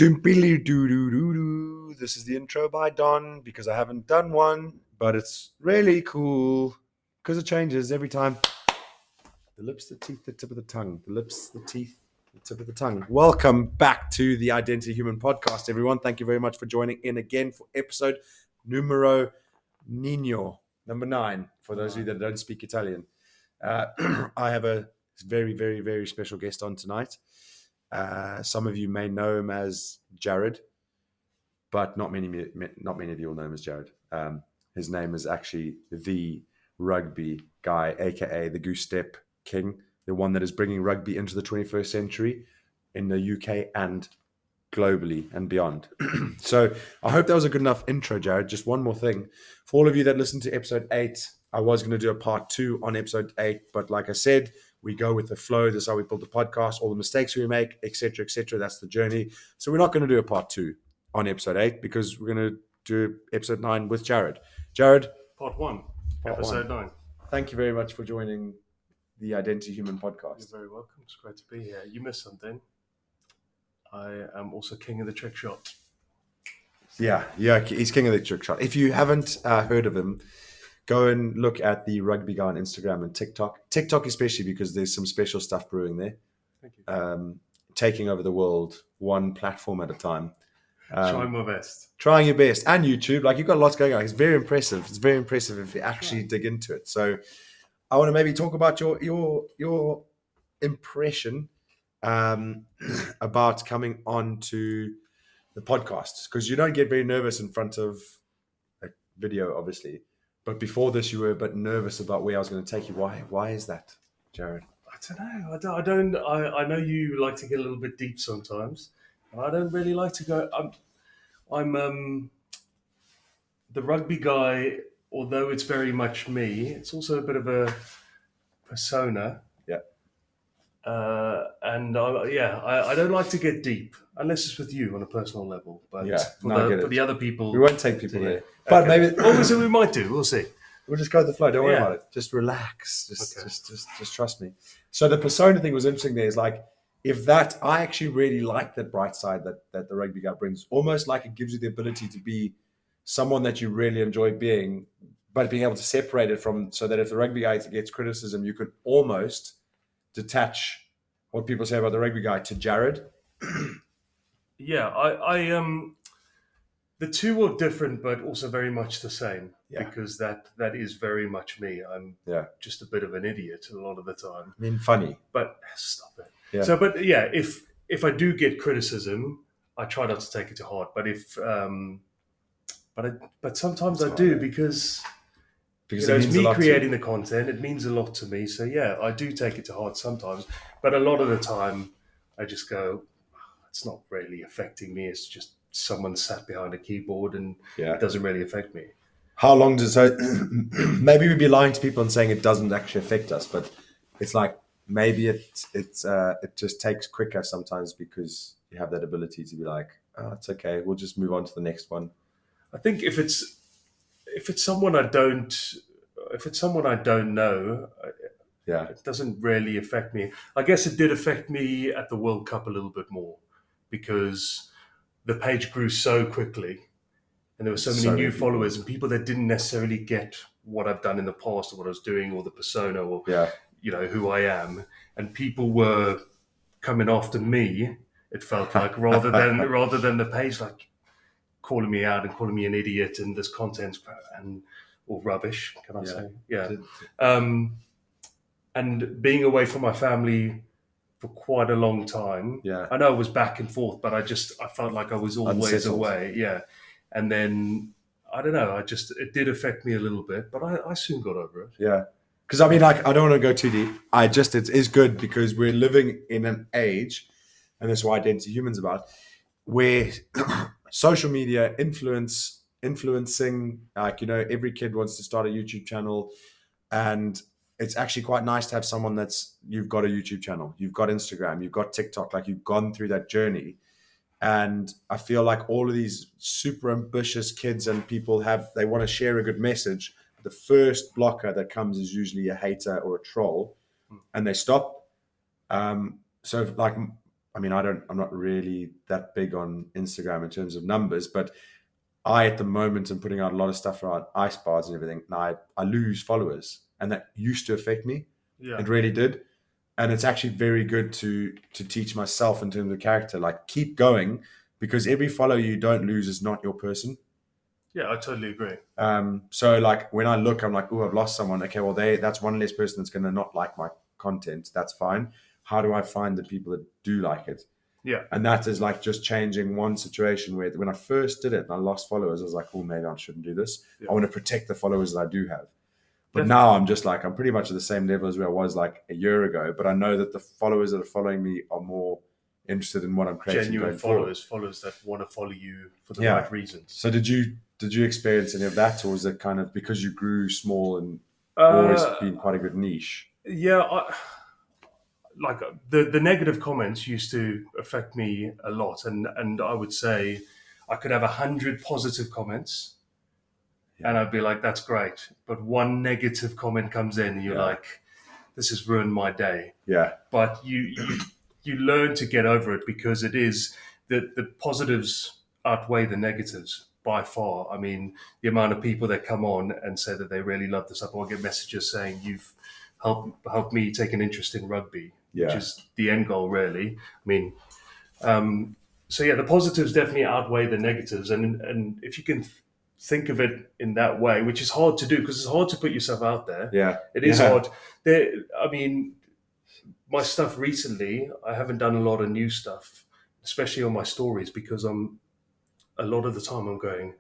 Doompily doo doo doo doo. This is the intro by Don because I haven't done one, but it's really cool because it changes every time. The lips, the teeth, the tip of the tongue. The lips, the teeth, the tip of the tongue. Welcome back to the Identity Human podcast, everyone. Thank you very much for joining in again for episode numero nino, number 9, for those of you that don't speak Italian. I have a very, very, very special guest on tonight. Some of you may know him as Jarryd, but not many of you will know him as Jarryd. His name is actually the rugby guy, aka the Goose Step King, the one that is bringing rugby into the 21st century in the UK and globally and beyond. So I hope that was a good enough intro, Jarryd. Just one more thing. For all of you that listened to episode 8, I was going to do a part 2 on episode 8, but like I said, we go with the flow. This is how we build the podcast, all the mistakes we make, etc., etc. That's the journey. So we're not going to do a part 2 on episode 8 because we're going to do episode 9 with Jarryd. Jarryd, part 1, episode 9. Thank you very much for joining the Identity Human podcast. You're very welcome. It's great to be here. You missed something. I am also king of the trick shot. Yeah, he's king of the trick shot. If you haven't heard of him, go and look at the rugby guy on Instagram and TikTok. TikTok especially because there's some special stuff brewing there. Thank you. Taking over the world, one platform at a time. Trying my best. Trying your best. And YouTube. Like, you've got lots going on. It's very impressive. It's very impressive if you actually dig into it. So I want to maybe talk about your impression about coming on to the podcast. Because you don't get very nervous in front of a video, obviously. But before this, you were a bit nervous about where I was going to take you. Why is that, Jarryd? I don't know. I know you like to get a little bit deep sometimes. I don't really like to go. I'm the rugby guy. Although it's very much me, it's also a bit of a persona. Yeah. And I don't like to get deep unless it's with you on a personal level. But for the other people, we won't take people there. But okay. maybe obviously we might do. We'll see. We'll just go with the flow. Don't worry about it. Just relax. Just trust me. So the persona thing was interesting. There is like, if that, I actually really like that bright side that the rugby guy brings. Almost like it gives you the ability to be someone that you really enjoy being, but being able to separate it from, so that if the rugby guy gets criticism, you could almost detach what people say about the rugby guy to Jarryd. Yeah, I the two are different, but also very much the same, because that is very much me. I'm just a bit of an idiot a lot of the time. I mean, funny. But stop it. Yeah. So, but yeah, if I do get criticism, I try not to take it to heart. But but sometimes I do because it's me creating the content. It means a lot to me. So yeah, I do take it to heart sometimes. But a lot of the time, I just go, it's not really affecting me. It's just someone sat behind a keyboard and it doesn't really affect me. How long does it? Maybe we'd be lying to people and saying it doesn't actually affect us, but it's like maybe it just takes quicker sometimes because you have that ability to be like, oh, it's okay, we'll just move on to the next one. I think if it's someone I don't know, it doesn't really affect me. I guess it did affect me at the World Cup a little bit more because the page grew so quickly and there were so many new followers and people that didn't necessarily get what I've done in the past or what I was doing or the persona or who I am, and people were coming after me. It felt like rather than the page like calling me out and calling me an idiot and this content or rubbish, can I say? Yeah. And being away from my family for quite a long time. Yeah. I know I was back and forth, but I felt like I was always away. Yeah. And then, I don't know, it did affect me a little bit, but I soon got over it. Yeah. Because I mean, like, I don't want to go too deep. It is good because we're living in an age, and that's what Identity Human's about, where social media influencing, like, every kid wants to start a YouTube channel, and it's actually quite nice to have someone you've got a YouTube channel, you've got Instagram, you've got TikTok, like you've gone through that journey. And I feel like all of these super ambitious kids and people they want to share a good message. The first blocker that comes is usually a hater or a troll, and they stop. So like I'm not really that big on Instagram in terms of numbers, but I at the moment am putting out a lot of stuff around ice bars and everything. And I lose followers, and that used to affect me. Yeah. It really did. And it's actually very good to teach myself in terms of character, like keep going, because every follow you don't lose is not your person. Yeah, I totally agree. So like when I look, I'm like, oh, I've lost someone. Okay, well, that's one less person that's going to not like my content. That's fine. How do I find the people that do like it? Yeah. And that is like just changing one situation where when I first did it and I lost followers, I was like, oh, maybe I shouldn't do this. Yeah. I want to protect the followers that I do have. But now I'm just like, I'm pretty much at the same level as where I was like a year ago. But I know that the followers that are following me are more interested in what I'm creating. Genuine followers that want to follow you for the right reasons. So did you experience any of that, or was it kind of because you grew small and always been quite a good niche? Yeah, like the negative comments used to affect me a lot, and I would say I could have 100 positive comments, and I'd be like, that's great, but one negative comment comes in, and you're like, this has ruined my day. Yeah. But you learn to get over it, because it is the positives outweigh the negatives by far. I mean, the amount of people that come on and say that they really love this up, or get messages saying you've helped me take an interest in rugby, which is the end goal, really. I mean, so yeah, the positives definitely outweigh the negatives, and if you can think of it in that way, which is hard to do because it's hard to put yourself out there. Yeah, it is hard. I mean, my stuff recently, I haven't done a lot of new stuff, especially on my stories, because a lot of the time I'm going,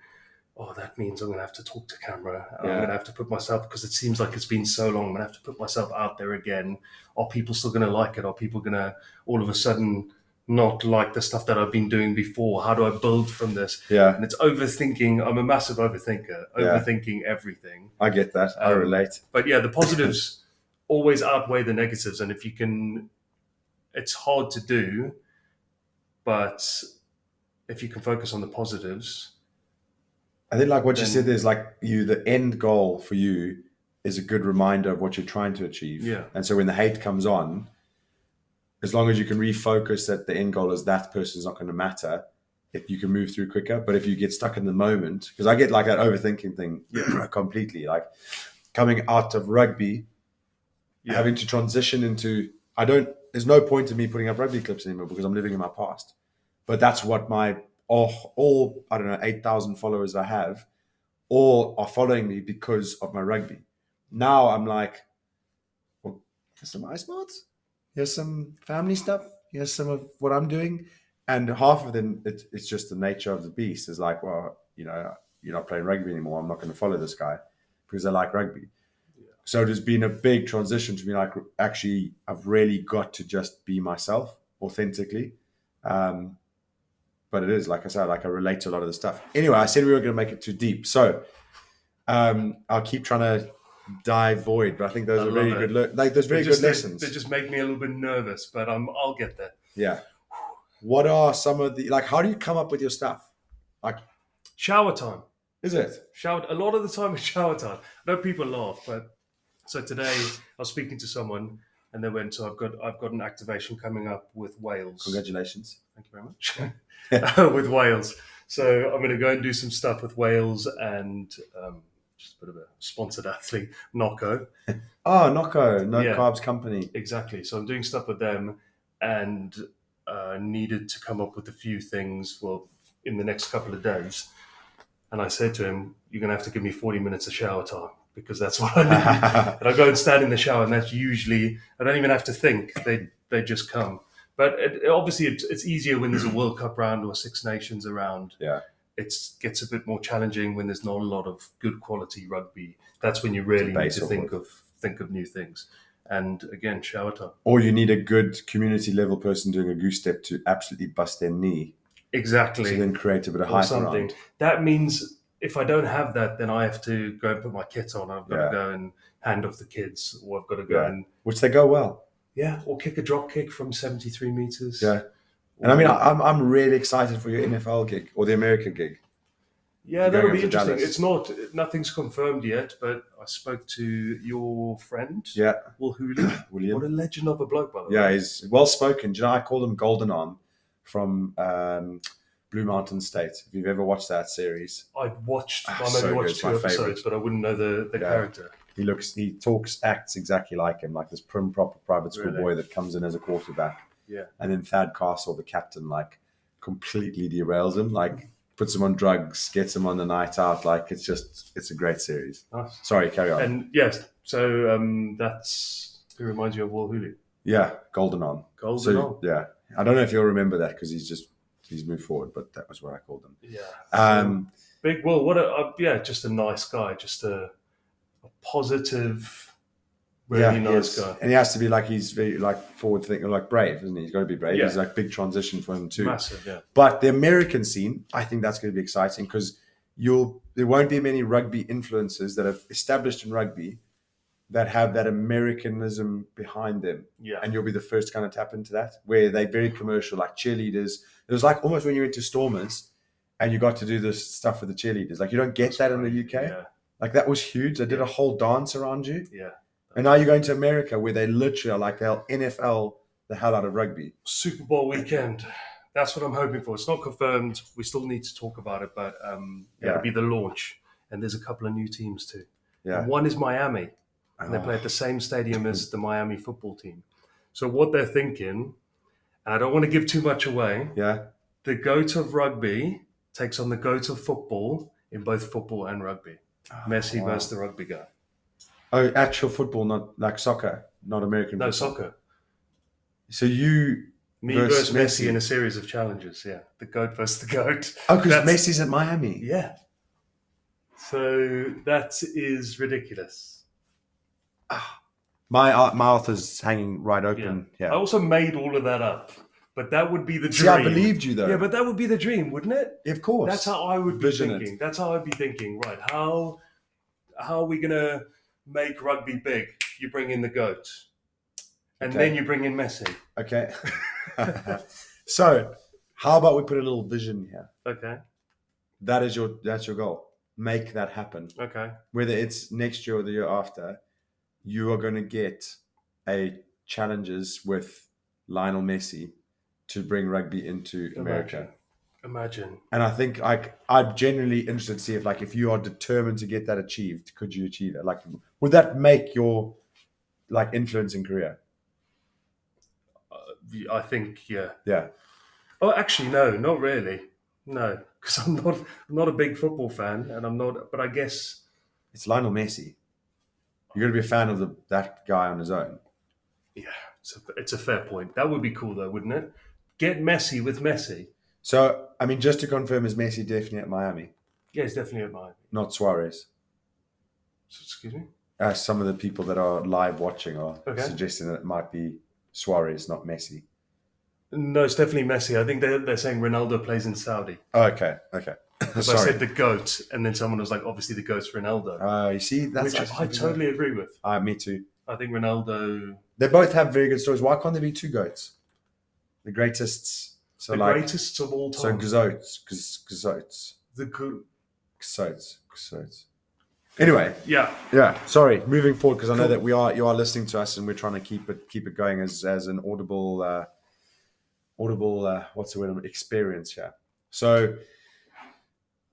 oh, that means I'm going to have to talk to camera. I'm going to have to put myself, because it seems like it's been so long, I'm going to have to put myself out there again. Are people still going to like it? Are people going to all of a sudden not like the stuff that I've been doing before? How do I build from this? Yeah. And it's overthinking. I'm a massive overthinker, overthinking everything. I get that. I relate. But yeah, the positives always outweigh the negatives. And if you can, it's hard to do, but if you can focus on the positives. I think like what you said, there's like the end goal for you is a good reminder of what you're trying to achieve. Yeah. And so when the hate comes on, as long as you can refocus that the end goal is that person's not going to matter, if you can move through quicker. But if you get stuck in the moment, because I get like that overthinking thing completely, like coming out of rugby, having to transition into, there's no point in me putting up rugby clips anymore because I'm living in my past. But that's what my, all I don't know, 8,000 followers I have, all are following me because of my rugby. Now I'm like, well, here's some ice baths. Here's some family stuff. Here's some of what I'm doing. And half of them, it's just the nature of the beast. It's like, well, you're not playing rugby anymore. I'm not going to follow this guy because I like rugby. Yeah. So there's been a big transition to be like, actually, I've really got to just be myself authentically. But it is, like I said, like I relate to a lot of the stuff. Anyway, I said we were going to make it too deep. So I'll keep trying to dive void, but I think those are really good. Those very good lessons. They just make me a little bit nervous, but I'll get there. Yeah. What are some of the how do you come up with your stuff? Like shower time. Is it? A lot of the time it's shower time. I know people laugh, but so today I was speaking to someone and they went, so I've got an activation coming up with Wales. Congratulations. Thank you very much. With Wales. So I'm going to go and do some stuff with Wales and just a bit of a sponsored athlete, Nocco. Nocco, no carbs company. Exactly. So I'm doing stuff with them and needed to come up with a few things, in the next couple of days. And I said to him, you're going to have to give me 40 minutes of shower time because that's what I need. And I go and stand in the shower and that's usually, I don't even have to think. They just come. But obviously it's easier when there's a World Cup round or Six Nations around. Yeah. It gets a bit more challenging when there's not a lot of good quality rugby. That's when you really need to think of new things. And again, shower time. Or you need a good community level person doing a goose step to absolutely bust their knee. Exactly. So then create a bit of hype around. That means if I don't have that, then I have to go and put my kit on. I've got to go and hand off the kids, or I've got to go and... Which they go well. Yeah, or kick a drop kick from 73 meters. Yeah. And I mean, I'm really excited for your NFL gig or the America gig. Yeah, You're that'll going be up to interesting. Dallas. Nothing's confirmed yet, but I spoke to your friend, Yeah, Will Hooley. William. What a legend of a bloke, by the way. Yeah, he's well spoken. Do you know, I call him Golden Arm from Blue Mountain State. If you've ever watched that series, I watched so good. 2 It's my episodes, favourite. but I wouldn't know the character. He talks, acts exactly like him, like this prim, proper private school boy that comes in as a quarterback. Yeah. And then Thad Castle, the captain, like completely derails him, like puts him on drugs, gets him on the night out. Like it's a great series. Nice. Sorry, carry on. And yes, so it reminds you of Will Hooley. Yeah, Golden Arm. Yeah, I don't know if you'll remember that because he's moved forward, but that was what I called him. Yeah. Big Will, just a nice guy, just a positive, really nice guy. And he has to be like, he's very like forward thinking, like brave, isn't he? He's got to be brave. Yeah. He's like big transition for him too. Massive, yeah. But the American scene, I think that's going to be exciting because there won't be many rugby influences that have established in rugby that have that Americanism behind them. Yeah. And you'll be the first to kind of tap into that, where they're very commercial, like cheerleaders. It was like almost when you went to Stormers and you got to do this stuff with the cheerleaders. Like you don't get that in the UK. Yeah. Like that was huge. They did a whole dance around you. Yeah. And now you're going to America where they literally are like, they'll NFL the hell out of rugby. Super Bowl weekend. That's what I'm hoping for. It's not confirmed. We still need to talk about it, but it'll be the launch. And there's a couple of new teams too. Yeah. And one is Miami. And they play at the same stadium as the Miami football team. So what they're thinking, and I don't want to give too much away, the GOAT of rugby takes on the GOAT of football in both football and rugby. Messi versus the rugby guy. Oh, actual football, not like soccer, not American football. No, soccer. So Me versus Messi in a series of challenges, yeah. The GOAT versus the GOAT. Oh, because Messi's at Miami. Yeah. So that is ridiculous. My mouth is hanging right open. Yeah. I also made all of that up, but that would be the dream. See, I believed you though. Yeah, but that would be the dream, wouldn't it? Of course. That's how I would be thinking. That's how I'd be thinking. Right? How are we gonna make rugby big? You bring in the GOAT, and then you bring in Messi. Okay. So, how about we put a little vision here? Okay. That's your goal. Make that happen. Okay. Whether it's next year or the year after, you are going to get challenges with Lionel Messi to bring rugby into America. Imagine. And I think I'm genuinely interested to see if you are determined to get that achieved, could you achieve it? Like, would that make your influence in career? I think, yeah. Yeah. Oh, actually, no, not really. No, because I'm not a big football fan, and I'm not. But I guess it's Lionel Messi. You're going to be a fan of that guy on his own. Yeah, it's a fair point. That would be cool, though, wouldn't it? Get Messi with Messi. So, I mean, just to confirm, is Messi definitely at Miami? Yeah, he's definitely at Miami. Not Suarez. Excuse me? Some of the people that are live watching are suggesting that it might be Suarez, not Messi. No, it's definitely Messi. I think they're saying Ronaldo plays in Saudi. Oh, okay. Because I said the GOAT, and then someone was like, obviously the GOAT's Ronaldo. You see, that's which I totally agree with. Me too. I think Ronaldo... They both have very good stories. Why can't there be two GOATs? The greatest... So greatest of all time. So Gazotes. The Gazotes. Anyway. Yeah. Sorry. Moving forward, because I know that you are listening to us, and we're trying to keep it going as an audible what's the word, experience here. So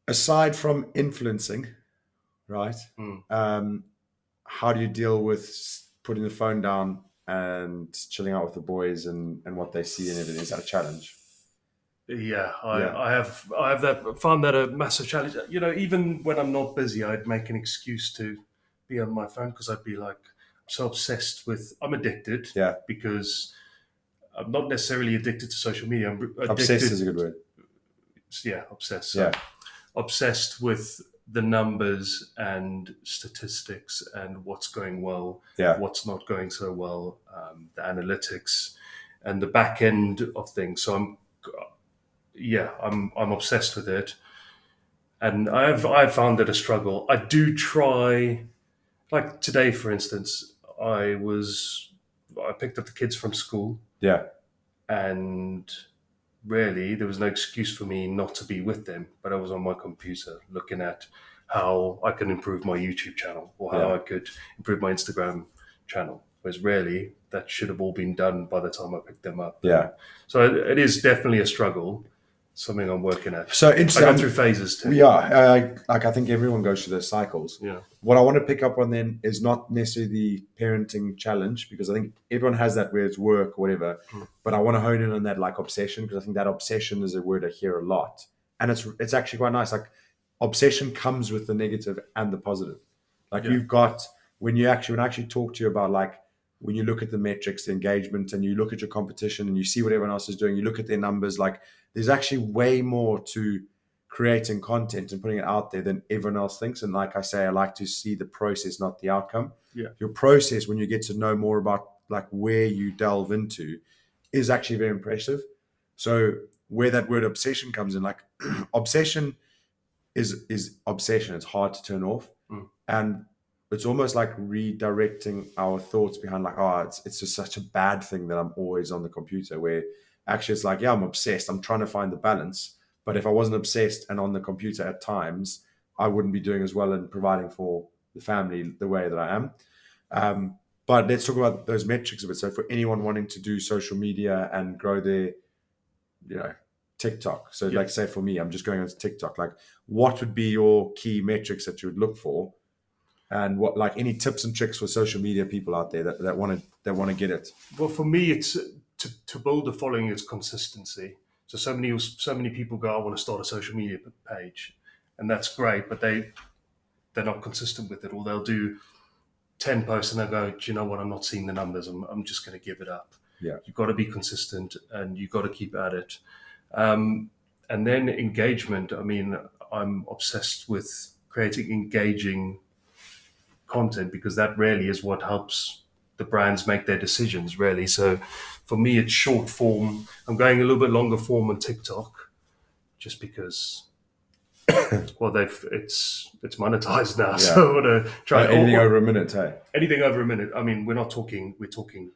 aside from influencing, right? How do you deal with putting the phone down and chilling out with the boys and what they see and everything? Is that a challenge? Yeah, I have found that a massive challenge. You know, even when I'm not busy, I'd make an excuse to be on my phone because I'd be like, I'm so obsessed with. I'm addicted. Yeah. Because I'm not necessarily addicted to social media. I'm addicted, obsessed is a good word. Yeah, obsessed. So obsessed with the numbers and statistics and what's going well, what's not going so well, the analytics and the back end of things. So I'm obsessed with it, and I've found it a struggle. I do try, like today, for instance, I picked up the kids from school. Yeah. And really, there was no excuse for me not to be with them. But I was on my computer looking at how I can improve my YouTube channel or how I could improve my Instagram channel. Whereas really, that should have all been done by the time I picked them up. Yeah. So it is definitely a struggle, something I'm working at. So I go through phases too. Yeah, like I think everyone goes through those cycles. Yeah. What I want to pick up on then is not necessarily the parenting challenge, because I think everyone has that where it's work or whatever. But I want to hone in on that like obsession, because I think that obsession is a word I hear a lot, and it's actually quite nice. Like obsession comes with the negative and the positive. Like you've got when I actually talk to you about like when you look at the metrics, the engagement, and you look at your competition and you see what everyone else is doing, you look at their numbers, like there's actually way more to creating content and putting it out there than everyone else thinks. And like I say, I like to see the process, not the outcome. Yeah. Your process, when you get to know more about like where you delve into, is actually very impressive. So where that word obsession comes in, like obsession is obsession. It's hard to turn off. And it's almost like redirecting our thoughts behind like, oh, it's just such a bad thing that I'm always on the computer, where actually it's like, yeah, I'm obsessed. I'm trying to find the balance. But if I wasn't obsessed and on the computer at times, I wouldn't be doing as well and providing for the family the way that I am. But let's talk about those metrics a bit. So for anyone wanting to do social media and grow their, TikTok. So like say for me, I'm just going on to TikTok. Like what would be your key metrics that you would look for? And what, like, any tips and tricks for social media people out there that want to get it? Well, for me, it's to build a following is consistency. So many people go, I want to start a social media page, and that's great, but they're not consistent with it, or they'll do 10 posts and they'll go, do you know what? I'm not seeing the numbers. I'm just going to give it up. Yeah, you've got to be consistent and you've got to keep at it. And then engagement. I mean, I'm obsessed with creating engaging content, because that really is what helps the brands make their decisions, really. So for me, it's short form. I'm going a little bit longer form on TikTok, just because, well, it's monetized now. Yeah. So I want to try anything over a minute, hey? Anything over a minute. I mean, we're talking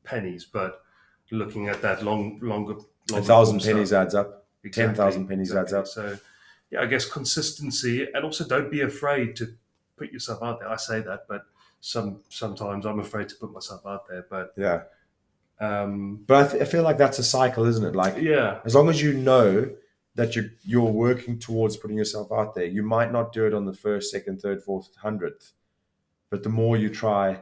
pennies, but looking at that longer 1,000 pennies stuff, adds up. Exactly, 10,000 pennies adds up. So yeah, I guess consistency, and also don't be afraid to put yourself out there. I say that, but sometimes I'm afraid to put myself out there. But yeah, but I feel like that's a cycle, isn't it? Like, yeah, as long as you know that you're working towards putting yourself out there, you might not do it on the first, second, third, fourth, 100th, but the more you try,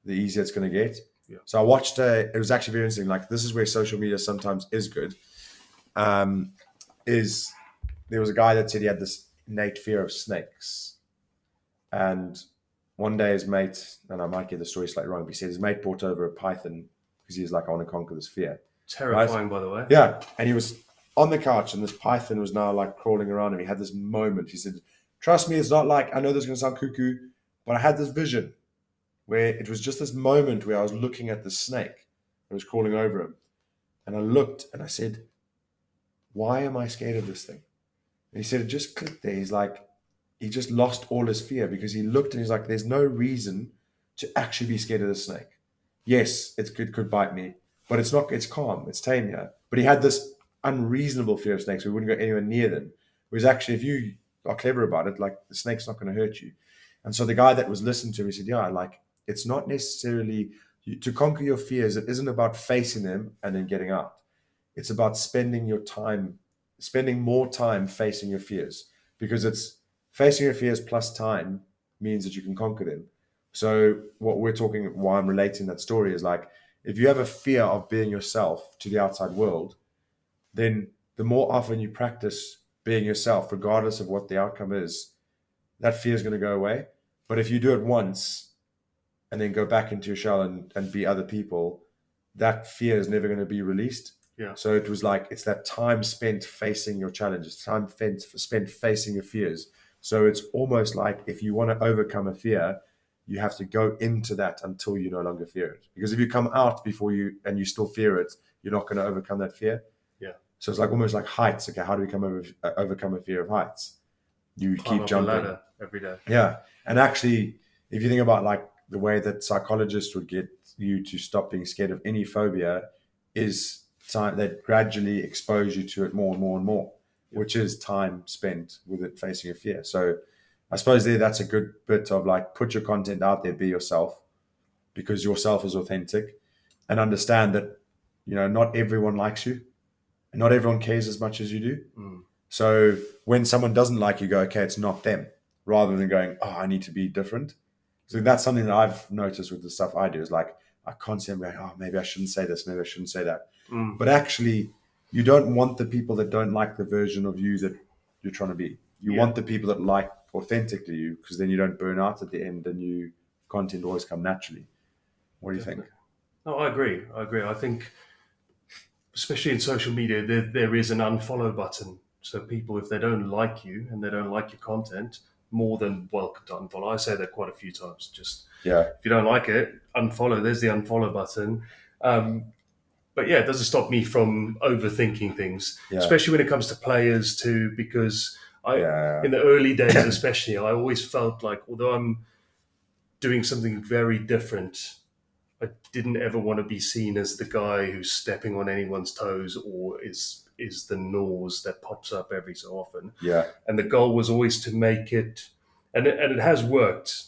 the easier it's going to get. Yeah. So I watched. It was actually very interesting. Like, this is where social media sometimes is good. Is there was a guy that said he had this innate fear of snakes. And one day his mate, and I might get the story slightly wrong, but he said his mate brought over a python because he was like, I want to conquer this fear. Terrifying, right? By the way. Yeah. And he was on the couch and this python was now like crawling around him. He had this moment. He said, trust me, it's not like, I know this is going to sound cuckoo, but I had this vision where it was just this moment where I was looking at the snake that was crawling over him. And I looked and I said, why am I scared of this thing? And he said, it just clicked there. He's like, he just lost all his fear because he looked and he's like, there's no reason to actually be scared of the snake. Yes, it could bite me, but it's not, it's calm, it's tame here. But he had this unreasonable fear of snakes. We wouldn't go anywhere near them. Whereas actually, if you are clever about it, like the snake's not going to hurt you. And so the guy that was listening to him, he said, yeah, like it's not necessarily to conquer your fears. It isn't about facing them and then getting out. It's about spending more time facing your fears, because it's facing your fears plus time means that you can conquer them. So why I'm relating that story is like, if you have a fear of being yourself to the outside world, then the more often you practice being yourself, regardless of what the outcome is, that fear is going to go away. But if you do it once and then go back into your shell and be other people, that fear is never going to be released. Yeah. So it was like, it's that time spent facing your challenges, time spent facing your fears. So it's almost like if you want to overcome a fear, you have to go into that until you no longer fear it. Because if you come out before you still fear it, you're not going to overcome that fear. Yeah. So it's like almost like heights. Okay, how do we overcome a fear of heights? You keep jumping ladder every day. Yeah. And actually, if you think about like the way that psychologists would get you to stop being scared of any phobia, is time, they gradually expose you to it more and more and more, which is time spent with it facing a fear. So I suppose that's a good bit of like, put your content out there, be yourself, because yourself is authentic, and understand that, not everyone likes you and not everyone cares as much as you do. So when someone doesn't like you, go, okay, it's not them, rather than going, oh, I need to be different. So that's something that I've noticed with the stuff I do, is like, I constantly go, oh, maybe I shouldn't say this, maybe I shouldn't say that. But actually, you don't want the people that don't like the version of you that you're trying to be. You want the people that like authentically you, because then you don't burn out at the end, and your content always come naturally. What do you think? No, I agree. I think, especially in social media, there is an unfollow button. So people, if they don't like you and they don't like your content, more than welcome to unfollow. I say that quite a few times. Just if you don't like it, unfollow. There's the unfollow button. But yeah, it doesn't stop me from overthinking things, especially when it comes to players too, because in the early days especially, I always felt like, although I'm doing something very different, I didn't ever want to be seen as the guy who's stepping on anyone's toes, or is the nose that pops up every so often. And the goal was always to make it, and it has worked,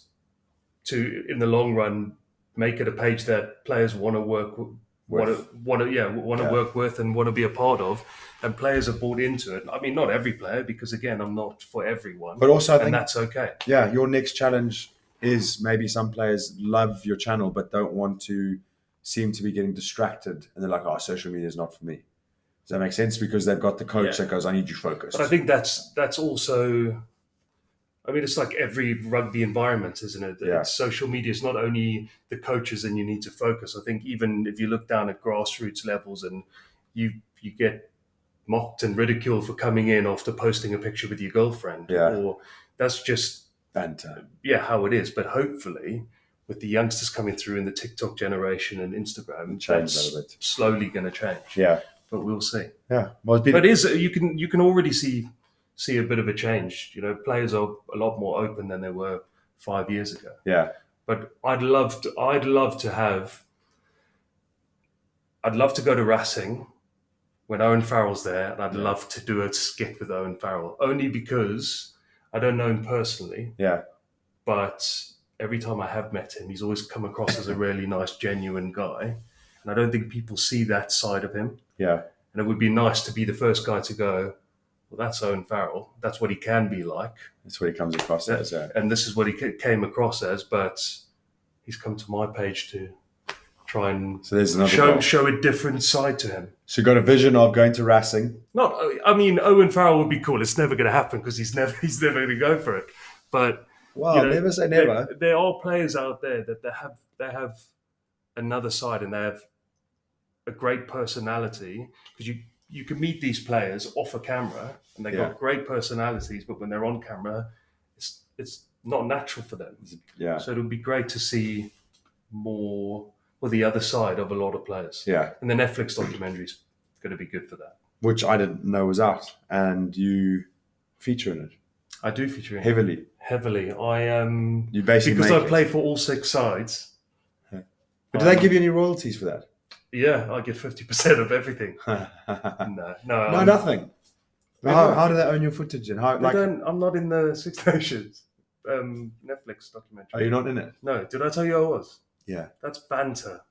to, in the long run, make it a page that players want to work with. Want to work with and want to be a part of, and players are bought into it. I mean, not every player, because again, I'm not for everyone, but also I think that's okay. Your next challenge is, maybe some players love your channel but don't want to seem to be getting distracted, and they're like, oh, social media is not for me. Does that make sense? Because they've got the coach that goes, I need you focused. But I think that's also, I mean, it's like every rugby environment, isn't it? It's social media is not only the coaches and you need to focus. I think even if you look down at grassroots levels, and you get mocked and ridiculed for coming in after posting a picture with your girlfriend, or that's just banter. How it is. But hopefully, with the youngsters coming through in the TikTok generation and Instagram, that's slowly going to change. But we'll see. Well, but it is, you can already see a bit of a change. Players are a lot more open than they were 5 years ago. But I'd love to go to Racing when Owen Farrell's there, and I'd love to do a skit with Owen Farrell, only because I don't know him personally. But every time I have met him, he's always come across as a really nice, genuine guy, and I don't think people see that side of him. And it would be nice to be the first guy to go, well, that's Owen Farrell. That's what he can be like. That's what he comes across as. And this is what he came across as, but he's come to my page to try and show a different side to him. So you got a vision of going to Racing? Owen Farrell would be cool. It's never going to happen because he's never going to go for it. But never say never. There are players out there that they have another side, and they have a great personality, because you can meet these players off a camera and they've got great personalities, but when they're on camera, it's not natural for them. So it would be great to see more, the other side of a lot of players. And the Netflix documentary is going to be good for that. Which I didn't know was out, and you feature in it. I do feature in it. Heavily. I am... You basically because I play for all 6 sides. But do they give you any royalties for that? I get 50% of everything. No, nothing. How do they own your footage? And how? I'm not in the Six Nations Netflix documentary. Are you not in it? No. Did I tell you I was? Yeah. That's banter,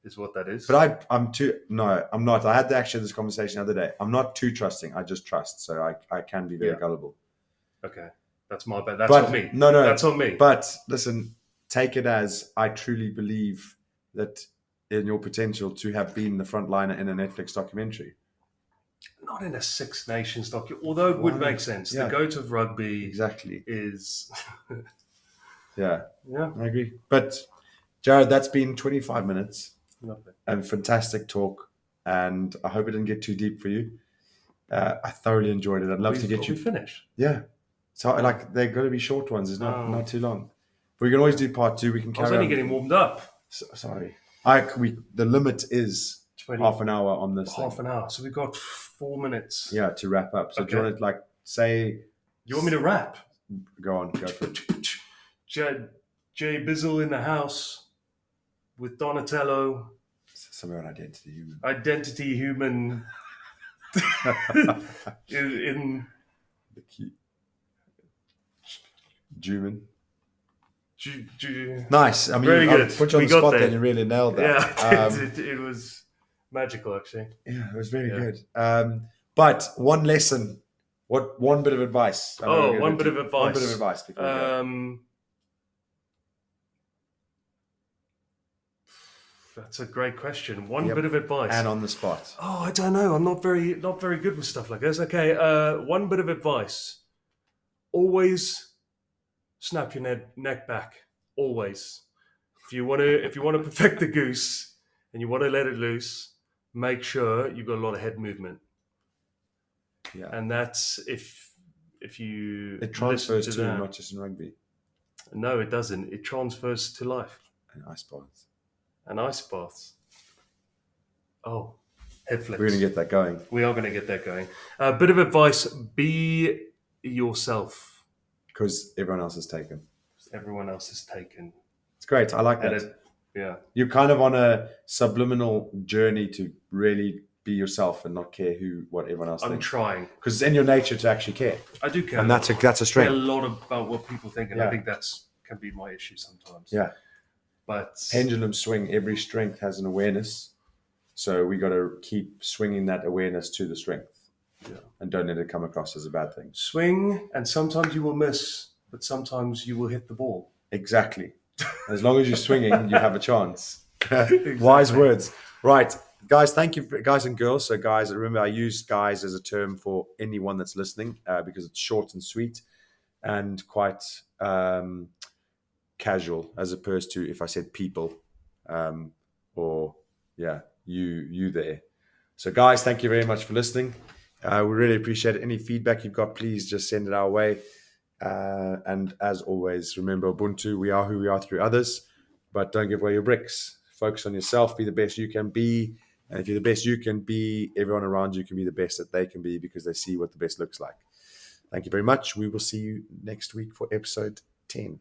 is what that is. But I'm not. I had to actually have this conversation the other day. I'm not too trusting. I just trust, so I can be very gullible. Okay, that's my bad. That's on me. No, that's on me. But listen, take it as I truly believe that in your potential to have been the frontliner in a Netflix documentary. Not in a Six Nations documentary, although it would make sense. The goat of rugby is... I agree. But Jarryd, that's been 25 minutes. Lovely. And fantastic talk. And I hope it didn't get too deep for you. I thoroughly enjoyed it. I'd love to get you... finished. Yeah. So they're going to be short ones. It's not too long. But we can always do part 2. We can carry on. I was only getting warmed up. Sorry. The limit is 20, half an hour on this. Half an hour. So we've got 4 minutes. To wrap up. So do you want to say... You want me to rap? Go on. Go for it. Jay Bizzle in the house with Donatello. Something about identity human. Identity human. in The key. Human. Nice. I mean, Very I good. put you on We the got spot there. there and you really nailed that. Yeah, it was magical, actually. Yeah, it was very good. But one lesson, one bit of advice. One bit of advice. One bit of advice before we go. That's a great question. One bit of advice. And on the spot. Oh, I don't know. I'm not very good with stuff like this. Okay, one bit of advice. Always snap your neck back. Always. If you want to perfect the goose and you want to let it loose, make sure you've got a lot of head movement. Yeah. And that's if you it transfers to to that. not just in rugby. No, it doesn't. It transfers to life. And ice baths. And ice baths. Oh, head flips. We're going to get that going. We are going to get that going. A bit of advice: be yourself. Because everyone else is taken. Everyone else is taken. It's great. I like that. Yeah. You're kind of on a subliminal journey to really be yourself and not care what everyone else thinks. I'm trying. Because it's in your nature to actually care. I do care. And that's a I strength. care a lot about what people think, and I think can be my issue sometimes. Yeah. But pendulum swing, every strength has an awareness. So we got to keep swinging that awareness to the strength. Yeah. And don't let it come across as a bad thing. Swing, and sometimes you will miss, but sometimes you will hit the ball. Exactly. As long as you're swinging, you have a chance. Exactly. Wise words. Right. Guys, thank you, guys and girls. So guys, remember I use guys as a term for anyone that's listening because it's short and sweet and quite casual, as opposed to if I said people you there. So guys, thank you very much for listening. We really appreciate it. Any feedback you've got, please just send it our way. And as always, remember Ubuntu, we are who we are through others, but don't give away your bricks. Focus on yourself, be the best you can be. And if you're the best you can be, everyone around you can be the best that they can be because they see what the best looks like. Thank you very much. We will see you next week for episode 10.